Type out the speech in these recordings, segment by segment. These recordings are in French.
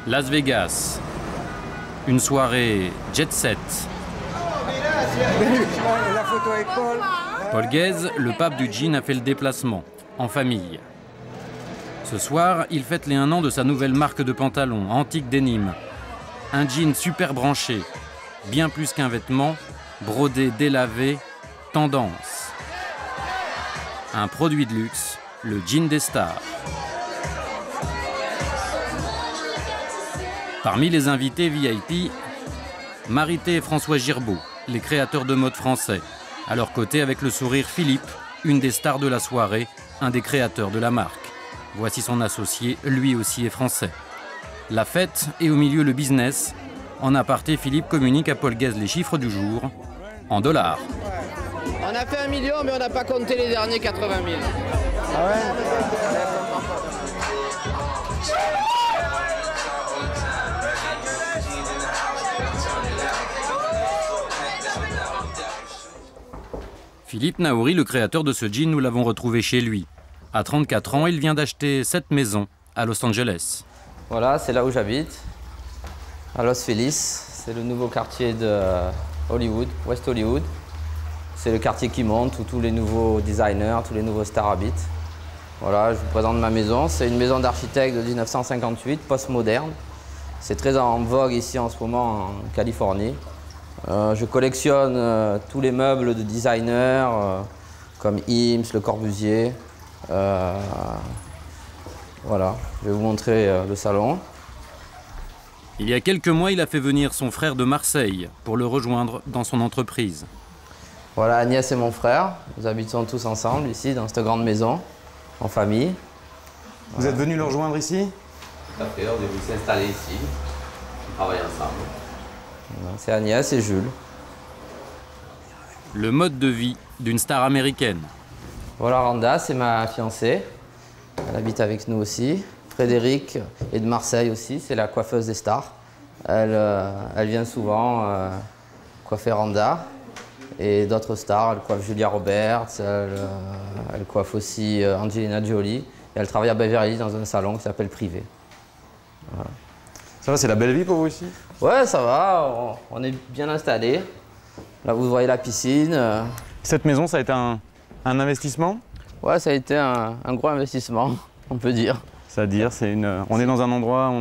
Las Vegas. Une soirée jet set. La photo avec Paul. Paul Guez, le pape du jean, a fait le déplacement, en famille. Ce soir, il fête les 1 an de sa nouvelle marque de pantalons, Antique Denim. Un jean super branché, bien plus qu'un vêtement, brodé, délavé, tendance. Un produit de luxe, le jean des stars. Parmi les invités VIP, Marité et François Girbaud, les créateurs de mode français. À leur côté, avec le sourire, Philippe, une des stars de la soirée, un des créateurs de la marque. Voici son associé, lui aussi est français. La fête et au milieu le business. En aparté, Philippe communique à Paul Guez les chiffres du jour, en dollars. On a fait 1 million, mais on n'a pas compté les derniers 80 000. Ah ouais. Philippe Naouri, le créateur de ce jean, nous l'avons retrouvé chez lui. À 34 ans, il vient d'acheter cette maison à Los Angeles. Voilà, c'est là où j'habite, à Los Feliz. C'est le nouveau quartier de Hollywood, West Hollywood. C'est le quartier qui monte, où tous les nouveaux designers, tous les nouveaux stars habitent. Voilà, je vous présente ma maison. C'est une maison d'architecte de 1958, post-moderne. C'est très en vogue ici en ce moment en Californie. Je collectionne tous les meubles de designers, comme Eames, Le Corbusier. Voilà, je vais vous montrer le salon. Il y a quelques mois, il a fait venir son frère de Marseille pour le rejoindre dans son entreprise. Voilà, Agnès et mon frère, nous habitons tous ensemble ici, dans cette grande maison, en famille. Vous êtes venus le rejoindre ici? Tout à fait, on est venu s'installer ici, on travaille ensemble. C'est Agnès et Jules. Le mode de vie d'une star américaine. Voilà, Randa, c'est ma fiancée. Elle habite avec nous aussi. Frédéric est de Marseille aussi, c'est la coiffeuse des stars. Elle vient souvent coiffer Randa et d'autres stars. Elle coiffe Julia Roberts, elle coiffe aussi Angelina Jolie. Et elle travaille à Beverly Hills dans un salon qui s'appelle Privé. Voilà. Ça va, c'est la belle vie pour vous ici? Ouais, ça va, on est bien installés. Là, vous voyez la piscine. Cette maison, ça a été un investissement? Ouais, ça a été un gros investissement, on peut dire. C'est-à-dire, on est dans un endroit,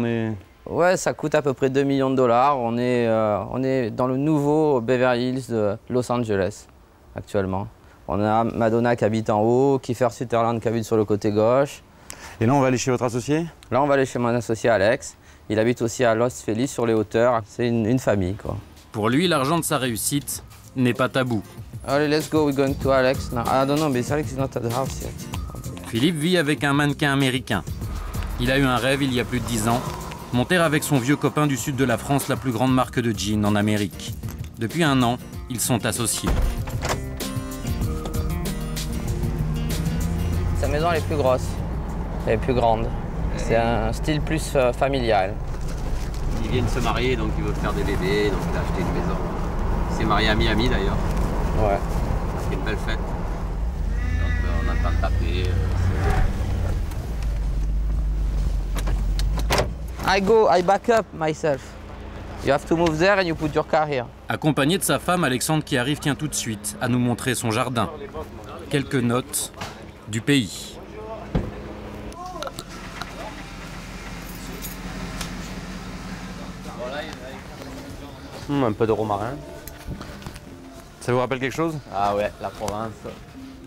Ouais, ça coûte à peu près 2 millions de dollars. On est dans le nouveau Beverly Hills de Los Angeles, actuellement. On a Madonna qui habite en haut, Kiefer Sutherland qui habite sur le côté gauche. Et là, on va aller chez votre associé? Là, on va aller chez mon associé Alex. Il habite aussi à Los Feliz, sur les hauteurs. C'est une famille, quoi. Pour lui, l'argent de sa réussite n'est pas tabou. Allez, let's go, we're going to Alex now. I don't know, but Alex is not at the house yet. Philippe vit avec un mannequin américain. Il a eu un rêve il y a plus de 10 ans, monter avec son vieux copain du sud de la France la plus grande marque de jeans en Amérique. Depuis 1 an, ils sont associés. Sa maison elle est plus grosse, elle est plus grande. C'est un style plus familial. Il vient de se marier, donc il veut faire des bébés, donc il a acheté une maison. Il s'est marié à Miami d'ailleurs. Ouais. C'est une belle fête. Donc on entend taper. I back up myself. You have to move there and you put your car here. Accompagné de sa femme, Alexandre qui arrive tient tout de suite à nous montrer son jardin. Quelques notes du pays. Un peu de romarin. Ça vous rappelle quelque chose? Ah ouais, la Provence.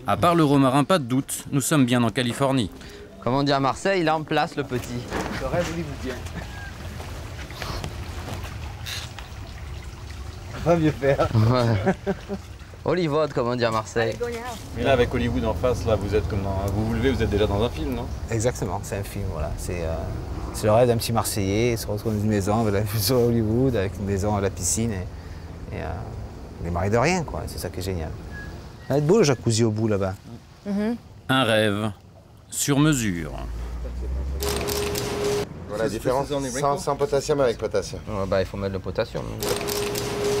À part le romarin, pas de doute, nous sommes bien en Californie. Comme on dit à Marseille, il est en place le petit. Le rêve hollywoodien. Va mieux faire. Ouais. Hollywood, comme on dit à Marseille. Mais là, avec Hollywood en face, là, vous êtes comme vous levez, vous êtes déjà dans un film, non? Exactement, c'est un film, voilà. C'est le rêve d'un petit Marseillais, il se retrouve dans une maison avec la vue sur Hollywood, avec une maison à la piscine. On est marié de rien, quoi. C'est ça qui est génial. Ça va être beau le jacuzzi au bout, là-bas. Un rêve sur mesure. Voilà la différence, sans potassium avec potassium. Ouais, bah, il faut mettre le potassium.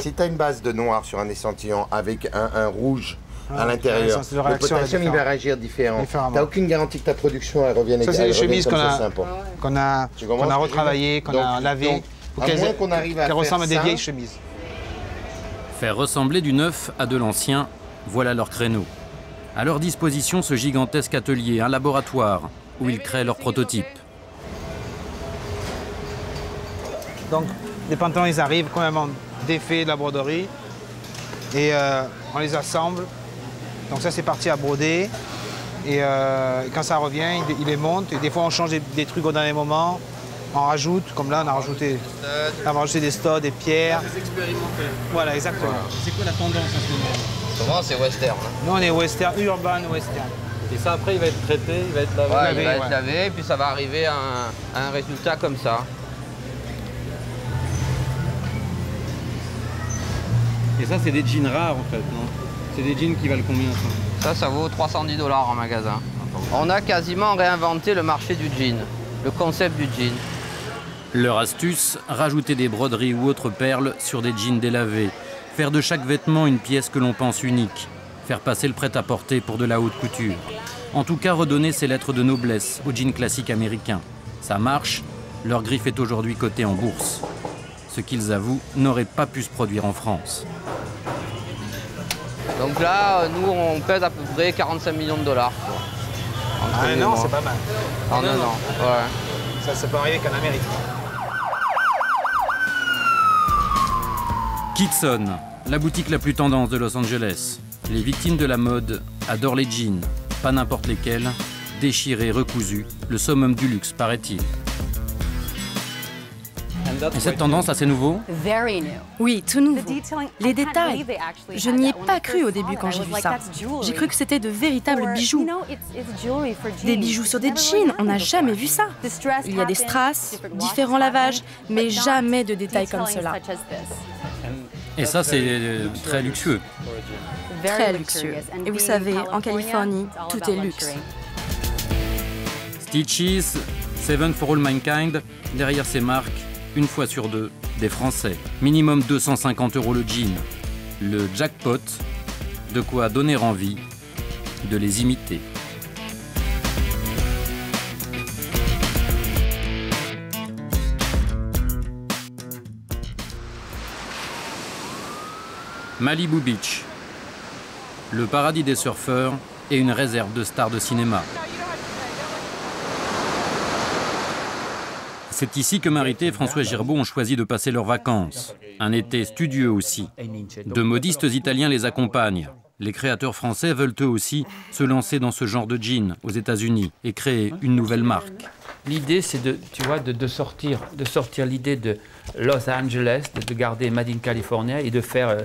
Si tu as une base de noir sur un échantillon avec un rouge à l'intérieur. Le sens de Le réaction est potassium, il va différent. réagir différemment. Tu Différemment. n'as aucune garantie que ta production elle revienne Ça, c'est les chemises qu'on a, c'est important. Tu comprends qu'on a ce que je veux retravaillées, dire? qu'on a lavées, Donc, pour à moins qu'on arrive à qu'elles faire ressemblent à des ça, vieilles chemises. Faire ressembler du neuf à de l'ancien, voilà leur créneau. À leur disposition, ce gigantesque atelier, un laboratoire, où ils créent leurs prototypes. Donc, les pantalons, ils arrivent complètement défaits de la broderie. Et on les assemble. Donc ça, c'est parti à broder. Et quand ça revient, il les monte. Et des fois, on change des trucs au dernier moment. On rajoute, comme là, on a rajouté des studs, des pierres. Des expérimentés. Voilà, exactement. C'est quoi la tendance en ce moment? Souvent, c'est western. Nous, on est western, urban western. Et ça, après, il va être traité, il va être lavé. Ouais, il va ouais. être lavé, puis ça va arriver à un résultat comme ça. Et ça, c'est des jeans rares en fait, non? C'est des jeans qui valent combien ça? Ça vaut 310 $ en magasin. On a quasiment réinventé le marché du jean, le concept du jean. Leur astuce, rajouter des broderies ou autres perles sur des jeans délavés. Faire de chaque vêtement une pièce que l'on pense unique. Faire passer le prêt-à-porter pour de la haute couture. En tout cas, redonner ses lettres de noblesse aux jeans classiques américains. Ça marche, leur griffe est aujourd'hui cotée en bourse. Ce qu'ils avouent n'aurait pas pu se produire en France. Donc là, nous, on pèse à peu près 45 millions $. Ah non, c'est pas mal. En un an, ouais. Ça peut arriver qu'en Amérique. Kitson, la boutique la plus tendance de Los Angeles. Les victimes de la mode adorent les jeans, pas n'importe lesquels, déchirés, recousus, le summum du luxe, paraît-il. Et cette tendance assez nouveau? Oui, tout nouveau. Les détails. Je n'y ai pas cru au début quand j'ai vu ça. J'ai cru que c'était de véritables bijoux. Des bijoux sur des jeans, on n'a jamais vu ça. Il y a des strass, différents lavages, mais jamais de détails comme cela. Et ça, c'est très luxueux. Très luxueux. Et vous savez, en Californie, tout est luxe. Stitches, Seven for All Mankind, derrière ces marques, une fois sur deux, des Français. Minimum 250 € le jean. Le jackpot, de quoi donner envie de les imiter. Malibu Beach, le paradis des surfeurs et une réserve de stars de cinéma. C'est ici que Marité et François Girbaud ont choisi de passer leurs vacances. Un été studieux aussi. De modistes Italiens les accompagnent. Les créateurs français veulent eux aussi se lancer dans ce genre de jeans aux États-Unis et créer une nouvelle marque. L'idée, c'est de sortir l'idée de Los Angeles, de garder Made in California et de faire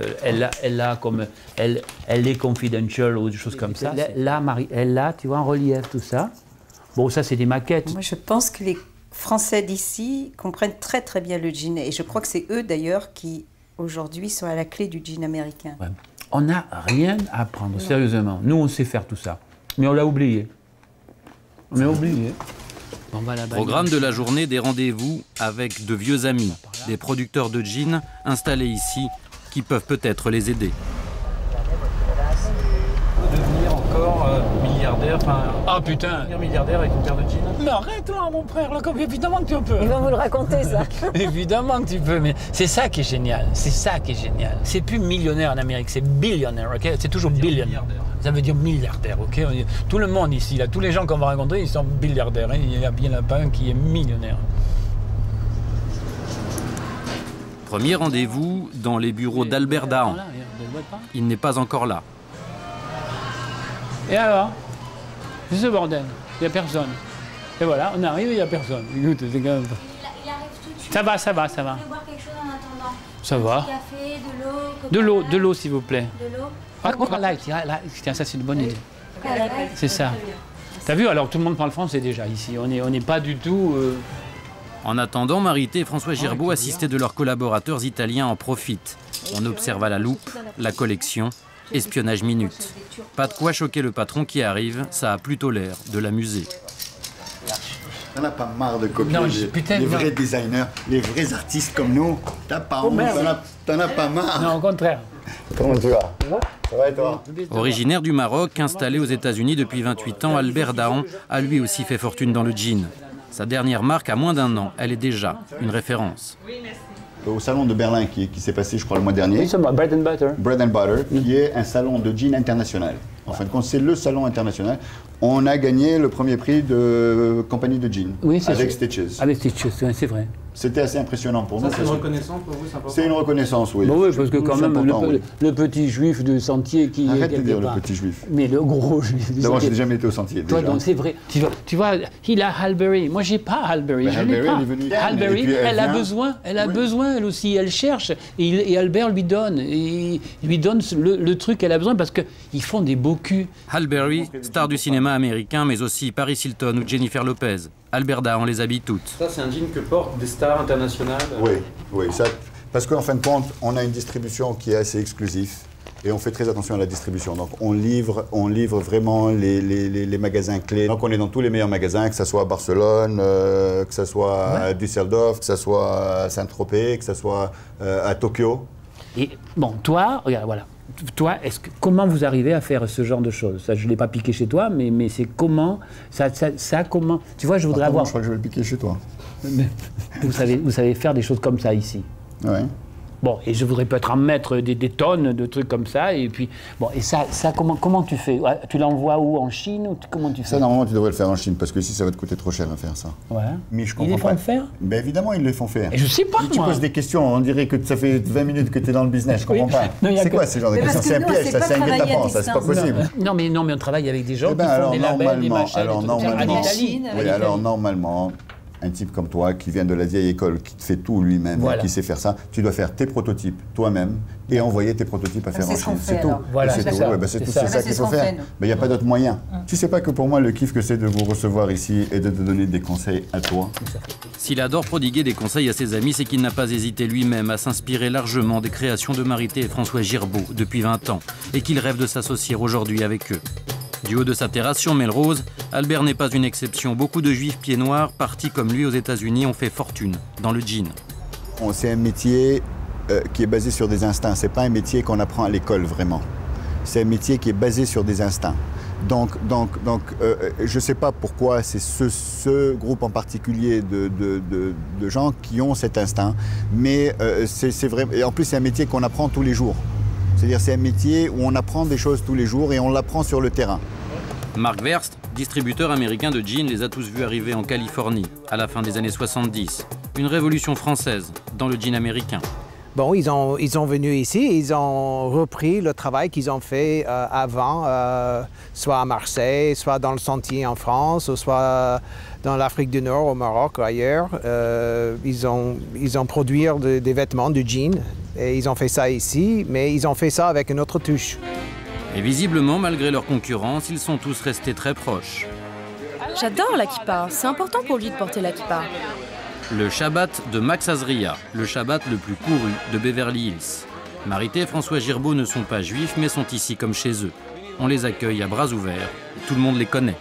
Ella comme elle est confidential ou des choses comme ça. Ella, tu vois, en relief, tout ça. Bon, ça, c'est des maquettes. Moi, je pense que les Français d'ici comprennent très très bien le jean et je crois que c'est eux d'ailleurs qui aujourd'hui sont à la clé du jean américain. Ouais. On n'a rien à apprendre, sérieusement. Nous, on sait faire tout ça, mais on l'a oublié. On l'a oublié. Programme de la journée, des rendez-vous avec de vieux amis, des producteurs de jeans installés ici qui peuvent peut-être les aider. Devenir encore milliardaire, enfin... Ah putain! Devenir milliardaire avec une paire de jeans. Mais arrête là, mon frère, là, comme évidemment que tu peux. Ils vont vous le raconter ça. Évidemment que tu peux, mais c'est ça qui est génial. C'est ça qui est génial. C'est plus millionnaire en Amérique, c'est billionnaire, ok? C'est toujours billionnaire. Ça veut dire milliardaire, ok? Tout le monde ici, là, tous les gens qu'on va rencontrer, ils sont milliardaires. Hein? Il n'y en a pas un qui est millionnaire. Premier rendez-vous dans les bureaux d'Albert Dahan. Il n'est pas encore là. Et alors? C'est ce bordel. Il n'y a personne. Et voilà, on arrive et il n'y a personne. Écoute, c'est quand même... Il arrive tout de suite. Ça va, ça va, ça va. Je vais boire quelque chose en attendant. Ça va. Du café, de l'eau. De l'eau, s'il vous plaît. De l'eau. Ah, là, tiens, ça c'est une bonne idée. C'est ça. T'as vu, alors tout le monde parle français déjà ici. On n'est pas du tout... En attendant, Marité et François Girbaud, assistés de leurs collaborateurs italiens, en profitent. On observe à la loupe la collection, espionnage minute. Pas de quoi choquer le patron qui arrive, ça a plutôt l'air de l'amuser. T'en as pas marre de copier non, les vrais designers, les vrais artistes comme nous? T'as pas honte, t'en as pas marre? Non, au contraire. Comment tu vas? Ça va et toi? Originaire du Maroc, installé aux États-Unis depuis 28 ans, Albert Dahan a lui aussi fait fortune dans le jean. Sa dernière marque a moins d'1 an, elle est déjà une référence. Au salon de Berlin qui s'est passé, je crois, le mois dernier. Bread and Butter. Bread and Butter, qui est un salon de jean international. En fin de compte, c'est le salon international. On a gagné le premier prix de compagnie de jean avec Stitches. Avec Stitches, c'est vrai. C'était assez impressionnant pour nous. C'est une reconnaissance pour vous, c'est important? C'est une reconnaissance, oui. Bon, oui, parce que quand même, le petit juif de Sentier qui Arrête est de dire quelque part. le petit juif. Mais le gros juif. D'abord, j'ai jamais été au Sentier. Toi, déjà. donc c'est vrai. Tu vois, il a Halberry. Moi, j'ai pas Halberry. Ben, Je Halberry, l'ai pas. elle est venue. Halberry, Et puis, elle a vient. besoin. Elle a besoin, elle aussi. Elle cherche. Et Albert lui donne. Et il lui donne le truc qu'elle a besoin parce qu'ils font des beaux culs. Halberry, star du cinéma américain, mais aussi Paris Hilton ou Jennifer Lopez. Albert Dahan les habille toutes. Ça, c'est un jean que portent des stars internationales. Oui, ça, parce qu'en fin de compte, on a une distribution qui est assez exclusive et on fait très attention à la distribution. Donc on livre vraiment les magasins clés. Donc on est dans tous les meilleurs magasins, que ce soit à Barcelone, que ce soit à Düsseldorf, que ce soit à Saint-Tropez, que ce soit à Tokyo. Et bon, toi, regarde, voilà. Toi, comment vous arrivez à faire ce genre de choses? Ça, je ne l'ai pas piqué chez toi, mais c'est comment ça comment? Tu vois, je voudrais avoir... Je crois que je vais le piquer chez toi. Vous savez faire des choses comme ça ici. Ouais. Bon, et je voudrais peut-être en mettre des tonnes de trucs comme ça, et puis... Bon, et ça comment tu fais? Tu l'envoies où? En Chine? Ou comment tu fais? Ça, normalement, tu devrais le faire en Chine, parce que ici, ça va te coûter trop cher à faire ça. Ouais. Mais je comprends Ils les font pas. faire? Ben évidemment, ils les font faire. Et je sais pas, Tu poses des questions, on dirait que ça fait 20 minutes que tu es dans le business, je comprends pas. C'est quoi ce genre de questions? C'est un piège, ça, c'est un guet-apens, ça, c'est pas possible. Non, mais on travaille avec des gens qui font alors, des labels, des machins, normalement, un type comme toi, qui vient de la vieille école, qui te fait tout lui-même, qui sait faire ça, tu dois faire tes prototypes toi-même et envoyer tes prototypes à faire en Chine. C'est tout. Voilà, c'est ça qu'il faut faire. Mais il n'y a pas d'autre moyen. Tu sais pas que pour moi, le kiff que c'est de vous recevoir ici et de te donner des conseils à toi. S'il adore prodiguer des conseils à ses amis, c'est qu'il n'a pas hésité lui-même à s'inspirer largement des créations de Marité et François Girbaud depuis 20 ans et qu'il rêve de s'associer aujourd'hui avec eux. Du haut de sa terrasse sur Melrose, Albert n'est pas une exception. Beaucoup de juifs pieds noirs, partis comme lui aux États-Unis, ont fait fortune dans le jean. C'est un métier qui est basé sur des instincts. C'est pas un métier qu'on apprend à l'école vraiment. C'est un métier qui est basé sur des instincts. Donc, je ne sais pas pourquoi c'est ce groupe en particulier de gens qui ont cet instinct, mais c'est vrai. Et en plus, c'est un métier qu'on apprend tous les jours. C'est-à-dire c'est un métier où on apprend des choses tous les jours et on l'apprend sur le terrain. Mark Verst, distributeur américain de jeans, les a tous vus arriver en Californie à la fin des années 70. Une révolution française dans le jean américain. Bon, ils sont venus ici, ils ont repris le travail qu'ils ont fait avant, soit à Marseille, soit dans le Sentier en France, ou soit dans l'Afrique du Nord, au Maroc, ou ailleurs. Ils ont produit des vêtements, du jean, et ils ont fait ça ici, mais ils ont fait ça avec une autre touche. Et visiblement, malgré leur concurrence, ils sont tous restés très proches. J'adore la kippa, c'est important pour lui de porter la kippa. Le Shabbat de Max Azria, le Shabbat le plus couru de Beverly Hills. Marité et François Girbaud ne sont pas juifs, mais sont ici comme chez eux. On les accueille à bras ouverts, tout le monde les connaît.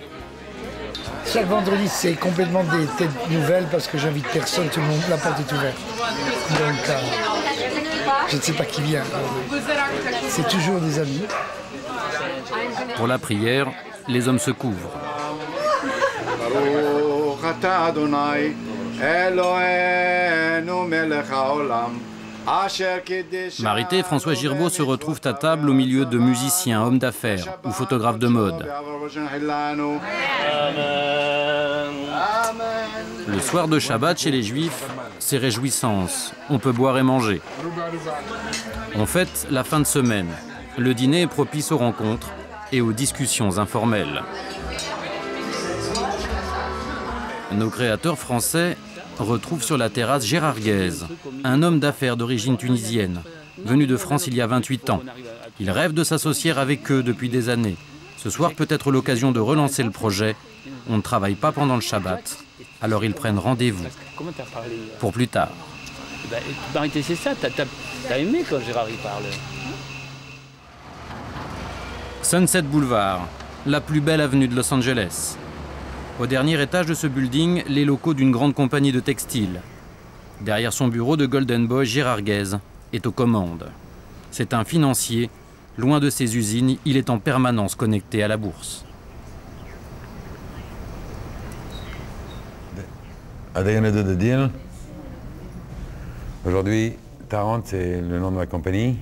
Chaque vendredi, c'est complètement des têtes nouvelles parce que j'invite personne, tout le monde, la porte est ouverte. Donc, je ne sais pas qui vient. C'est toujours des amis. Pour la prière, les hommes se couvrent. Marité et François Girbaud se retrouvent à table au milieu de musiciens, hommes d'affaires ou photographes de mode. Le soir de Shabbat chez les Juifs, c'est réjouissance. On peut boire et manger. On fête la fin de semaine. Le dîner est propice aux rencontres et aux discussions informelles. Nos créateurs français retrouvent sur la terrasse Gérard Guèze, un homme d'affaires d'origine tunisienne, venu de France il y a 28 ans. Il rêve de s'associer avec eux depuis des années. Ce soir peut être l'occasion de relancer le projet. On ne travaille pas pendant le Shabbat, alors ils prennent rendez-vous pour plus tard. Marité, c'est ça, t'as aimé quand Gérard y parle? Sunset Boulevard, la plus belle avenue de Los Angeles. Au dernier étage de ce building, les locaux d'une grande compagnie de textile. Derrière son bureau de Golden Boy, Gérard Guèze est aux commandes. C'est un financier. Loin de ses usines, il est en permanence connecté à la bourse. Are they gonna do the deal? Aujourd'hui, Tarente, c'est le nom de ma compagnie.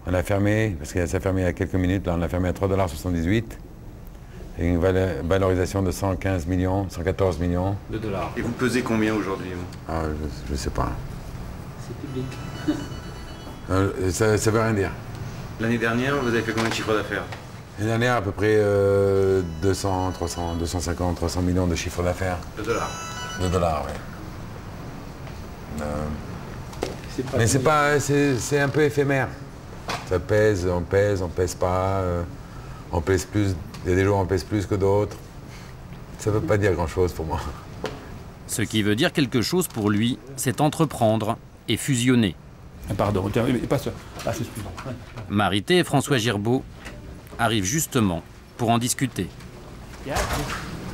On a fermé, parce que ça a fermé il y a quelques minutes, là on a fermé à 3,78 $. Et une valorisation de 115 millions, 114 millions. de dollars. Et vous pesez combien aujourd'hui? Je ne sais pas. C'est public. Ça veut rien dire. L'année dernière, vous avez fait combien de chiffre d'affaires? L'année dernière, à peu près 200, 300, 250, 300 millions de chiffre d'affaires. De dollars. De dollars, oui. Mais c'est pas, c'est un peu éphémère. Ça pèse, on pèse pas, on pèse plus. Il y a des jours où on pèse plus que d'autres. Ça ne veut pas dire grand-chose pour moi. Ce qui veut dire quelque chose pour lui, c'est entreprendre et fusionner. Pardon, pas ça. Ah, c'est suivant. Marité et François Girbaud arrivent justement pour en discuter.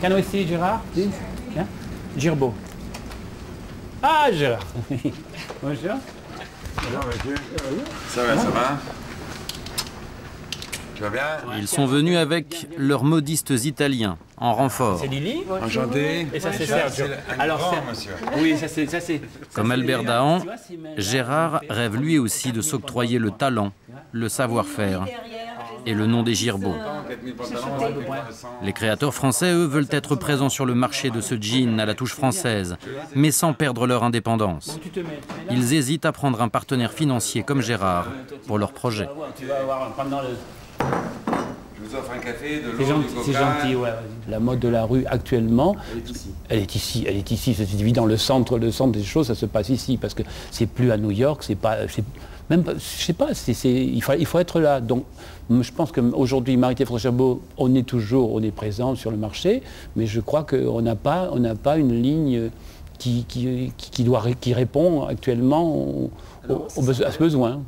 Can we see Gérard, please? Yeah? Girbaud. Ah, Gérard. Bonjour. Bonjour, monsieur. Ça va? Tu vas bien? Ils sont venus avec leurs modistes italiens en renfort. C'est Lily. Enchanté. Et ça, c'est Sergio. Alors, monsieur. Oui, ça c'est. Comme Albert Dahan, Gérard rêve lui aussi de s'octroyer le talent, le savoir-faire et le nom des Girbaud. Les créateurs français, eux, veulent être présents sur le marché de ce jean à la touche française, mais sans perdre leur indépendance. Ils hésitent à prendre un partenaire financier comme Gérard pour leur projet. Je vous offre un café, de l'eau, du coca. C'est gentil, ouais. La mode de la rue actuellement, elle est ici. C'est évident, le centre des choses, ça se passe ici, parce que c'est plus à New York, même, je sais pas, il faut être là. Donc, je pense qu'aujourd'hui, Marité François Girbaud, on est présent sur le marché, mais je crois qu'on n'a pas une ligne qui répond actuellement à ce besoin.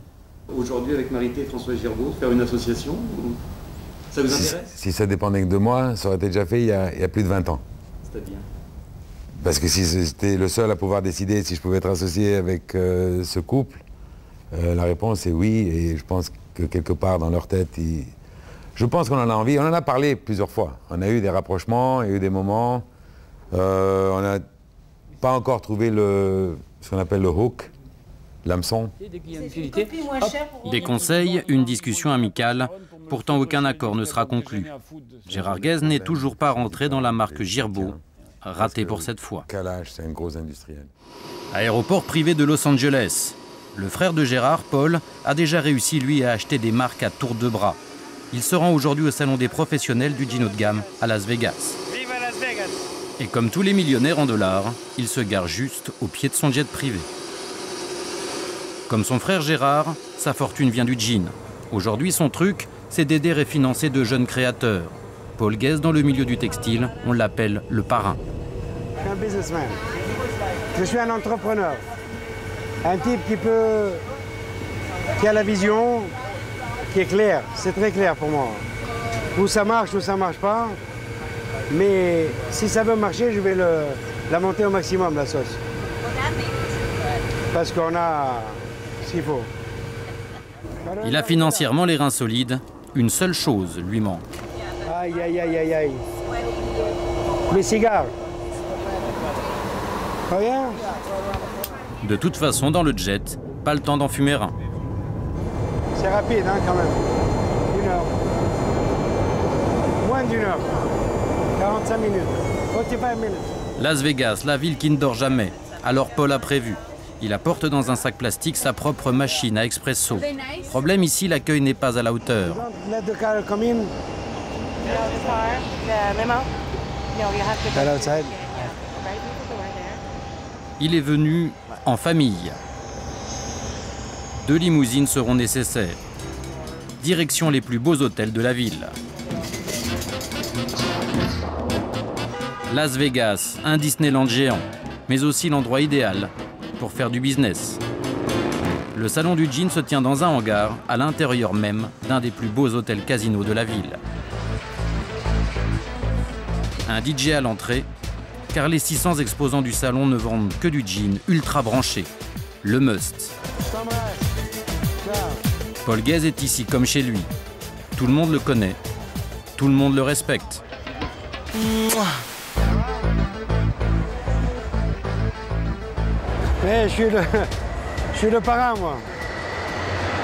Aujourd'hui, avec Marité et François Girbaud, faire une association, ça vous intéresse? Si ça dépendait que de moi, ça aurait été déjà fait il y a plus de 20 ans. C'est-à-dire? Parce que si j'étais le seul à pouvoir décider si je pouvais être associé avec ce couple, la réponse est oui, et je pense que quelque part dans leur tête, je pense qu'on en a envie. On en a parlé plusieurs fois. On a eu des rapprochements, il y a eu des moments. On n'a pas encore trouvé ce qu'on appelle le hook, l'hameçon. Des conseils, une discussion amicale. Pourtant, aucun accord ne sera conclu. Gérard Guez n'est toujours pas rentré dans la marque Girbaud, raté pour cette fois. Calage, c'est un gros industriel. Aéroport privé de Los Angeles. Le frère de Gérard, Paul, a déjà réussi, lui, à acheter des marques à tour de bras. Il se rend aujourd'hui au salon des professionnels du jean haut de gamme à Las Vegas. Viva Las Vegas! Et comme tous les millionnaires en dollars, il se gare juste au pied de son jet privé. Comme son frère Gérard, sa fortune vient du jean. Aujourd'hui, son truc, c'est d'aider et financer de jeunes créateurs. Paul Guez, dans le milieu du textile, on l'appelle le parrain. Je suis un businessman. Je suis un entrepreneur. Un type qui a la vision, qui est claire. C'est très clair pour moi. Où ça marche, où ça marche pas. Mais si ça veut marcher, je vais la monter au maximum, la sauce. Parce qu'on a ce qu'il faut. Il a financièrement les reins solides. Une seule chose lui manque. Aïe, aïe, aïe, aïe, aïe. Mes cigares. Regarde. De toute façon, dans le jet, pas le temps d'en fumer un. C'est rapide, hein, quand même. 1 heure. Moins d'1 heure. 45 minutes. 45 minutes. Las Vegas, la ville qui ne dort jamais. Alors Paul a prévu. Il apporte dans un sac plastique sa propre machine à expresso. Problème ici, l'accueil n'est pas à la hauteur. Il est venu en famille. 2 limousines seront nécessaires. Direction les plus beaux hôtels de la ville. Las Vegas, un Disneyland géant, mais aussi l'endroit idéal pour faire du business. Le salon du jean se tient dans un hangar, à l'intérieur même d'un des plus beaux hôtels casinos de la ville. Un DJ à l'entrée, car les 600 exposants du salon ne vendent que du jean ultra branché, le must. Paul Guez est ici comme chez lui. Tout le monde le connaît, tout le monde le respecte. Mais je suis le parrain, moi.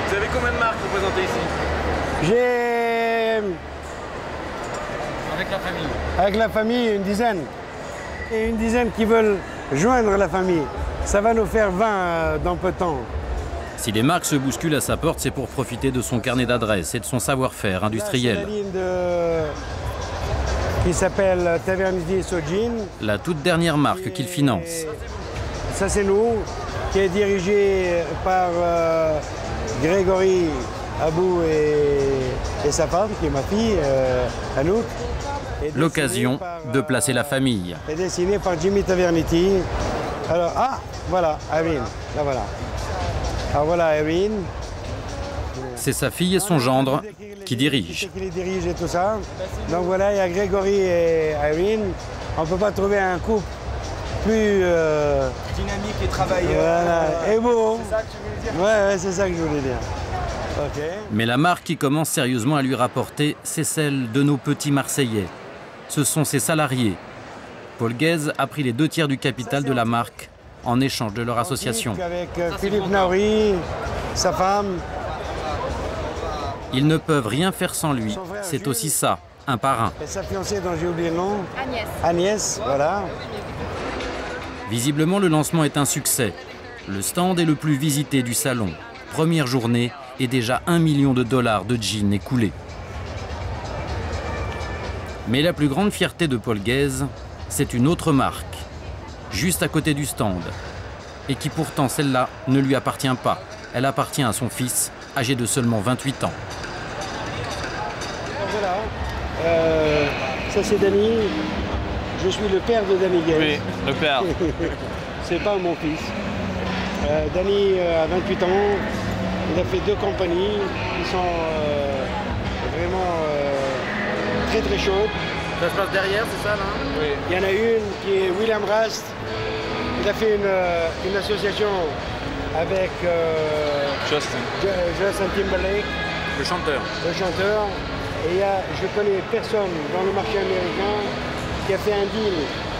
Vous avez combien de marques représentées ici? J'ai... Avec la famille? Avec la famille, une dizaine. Et une dizaine qui veulent joindre la famille. Ça va nous faire 20 dans peu de temps. Si les marques se bousculent à sa porte, c'est pour profiter de son carnet d'adresses et de son savoir-faire industriel. Là, c'est la ligne qui s'appelle Tavernity Sojin. La toute dernière marque qu'il finance. Ça, c'est nous, qui est dirigé par Grégory Abou et sa femme, qui est ma fille, Anouk. L'occasion de placer la famille. Et dessiné par Jimmy Tavernity. Alors, voilà, Irene, là voilà. Alors voilà Irene. C'est sa fille et son gendre qui dirigent. Qui les dirige et tout ça. Donc voilà, il y a Grégory et Irene. On ne peut pas trouver un couple plus... dynamique et travailleur. Voilà, et beau. C'est ça que tu voulais dire? Ouais, c'est ça que je voulais dire. Okay. Mais la marque qui commence sérieusement à lui rapporter, c'est celle de nos petits Marseillais. Ce sont ses salariés. Paul Guez a pris les 2 tiers du capital de la marque en échange de leur association. Avec Philippe Nauri, sa femme. Ils ne peuvent rien faire sans lui. C'est aussi ça, un parrain. Et sa fiancée dont j'ai oublié le nom. Agnès. Agnès, voilà. Visiblement, le lancement est un succès. Le stand est le plus visité du salon. Première journée et déjà $1 million de jeans écoulés. Mais la plus grande fierté de Paul Guez, c'est une autre marque, juste à côté du stand, et qui pourtant, celle-là, ne lui appartient pas. Elle appartient à son fils, âgé de seulement 28 ans. Voilà, ça c'est Danny. Je suis le père de Danny Guez. Oui, le père. C'est pas mon fils. Danny a 28 ans. Il a fait 2 compagnies qui sont vraiment très très chaudes. Ça se passe derrière, c'est ça là? Oui. Il y en a une qui est William Rast. Il a fait une association avec Justin Timberlake. Le chanteur. Le chanteur. Et je connais personne dans le marché américain qui a fait un deal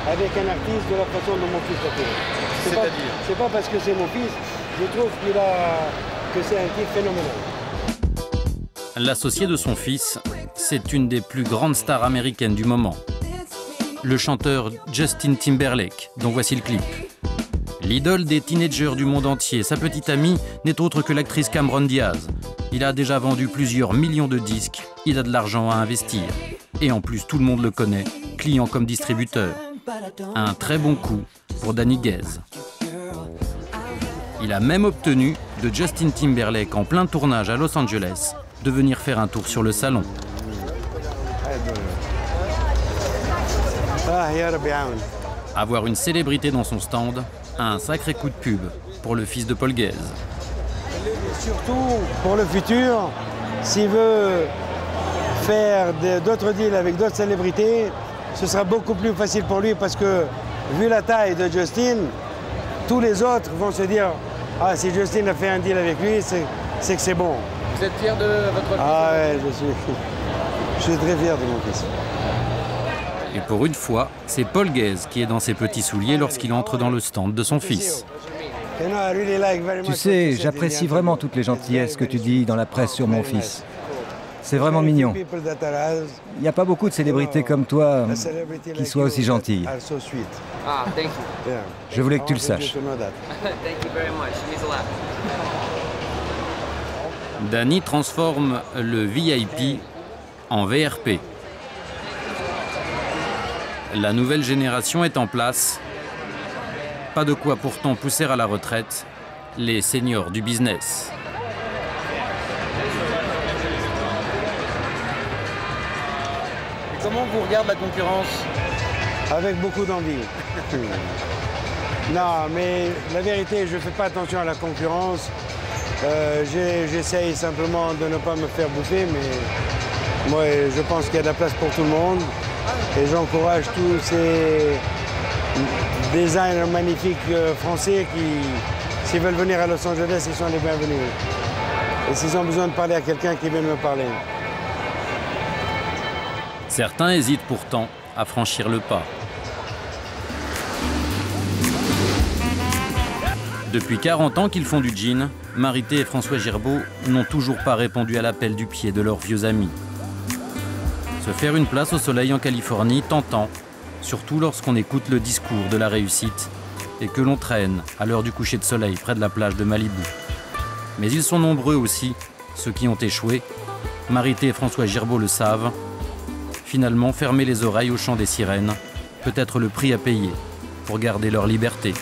avec un artiste de la façon dont mon fils l'a fait. C'est-à-dire? C'est pas parce que c'est mon fils, je trouve que c'est un type phénoménal. L'associé de son fils, c'est une des plus grandes stars américaines du moment. Le chanteur Justin Timberlake, dont voici le clip. L'idole des teenagers du monde entier, sa petite amie n'est autre que l'actrice Cameron Diaz. Il a déjà vendu plusieurs millions de disques, il a de l'argent à investir. Et en plus, tout le monde le connaît, client comme distributeur. Un très bon coup pour Danny Guez. Il a même obtenu de Justin Timberlake, en plein tournage à Los Angeles, de venir faire un tour sur le salon. Avoir une célébrité dans son stand, un sacré coup de pub pour le fils de Paul Guez. Surtout pour le futur, s'il veut faire d'autres deals avec d'autres célébrités, ce sera beaucoup plus facile pour lui parce que, vu la taille de Justin, tous les autres vont se dire « Ah, si Justin a fait un deal avec lui, c'est que c'est bon. » Vous êtes fier de votre fils? Ah ouais, je suis très fier de mon fils. Et pour une fois, c'est Paul Guez qui est dans ses petits souliers lorsqu'il entre dans le stand de son fils. Tu sais, j'apprécie vraiment toutes les gentillesses que tu dis dans la presse sur mon fils. C'est vraiment mignon. Il n'y a pas beaucoup de célébrités comme toi qui soient aussi gentilles. Je voulais que tu le saches. Danny transforme le VIP en VRP. La nouvelle génération est en place. Pas de quoi pourtant pousser à la retraite les seniors du business. Et comment vous regardez la concurrence? Avec beaucoup d'envie. Non, mais la vérité, je ne fais pas attention à la concurrence. J'essaye simplement de ne pas me faire bouffer, mais moi, je pense qu'il y a de la place pour tout le monde. Et j'encourage tous ces designers magnifiques français qui, s'ils veulent venir à Los Angeles, ils sont les bienvenus. Et s'ils ont besoin de parler à quelqu'un, qu'ils viennent me parler. Certains hésitent pourtant à franchir le pas. Depuis 40 ans qu'ils font du gin, Marité et François Girbaud n'ont toujours pas répondu à l'appel du pied de leurs vieux amis. Se faire une place au soleil en Californie, tentant, surtout lorsqu'on écoute le discours de la réussite et que l'on traîne à l'heure du coucher de soleil près de la plage de Malibu. Mais ils sont nombreux aussi, ceux qui ont échoué. Marité et François Girbaud le savent. Finalement, fermer les oreilles au chant des sirènes peut être le prix à payer pour garder leur liberté.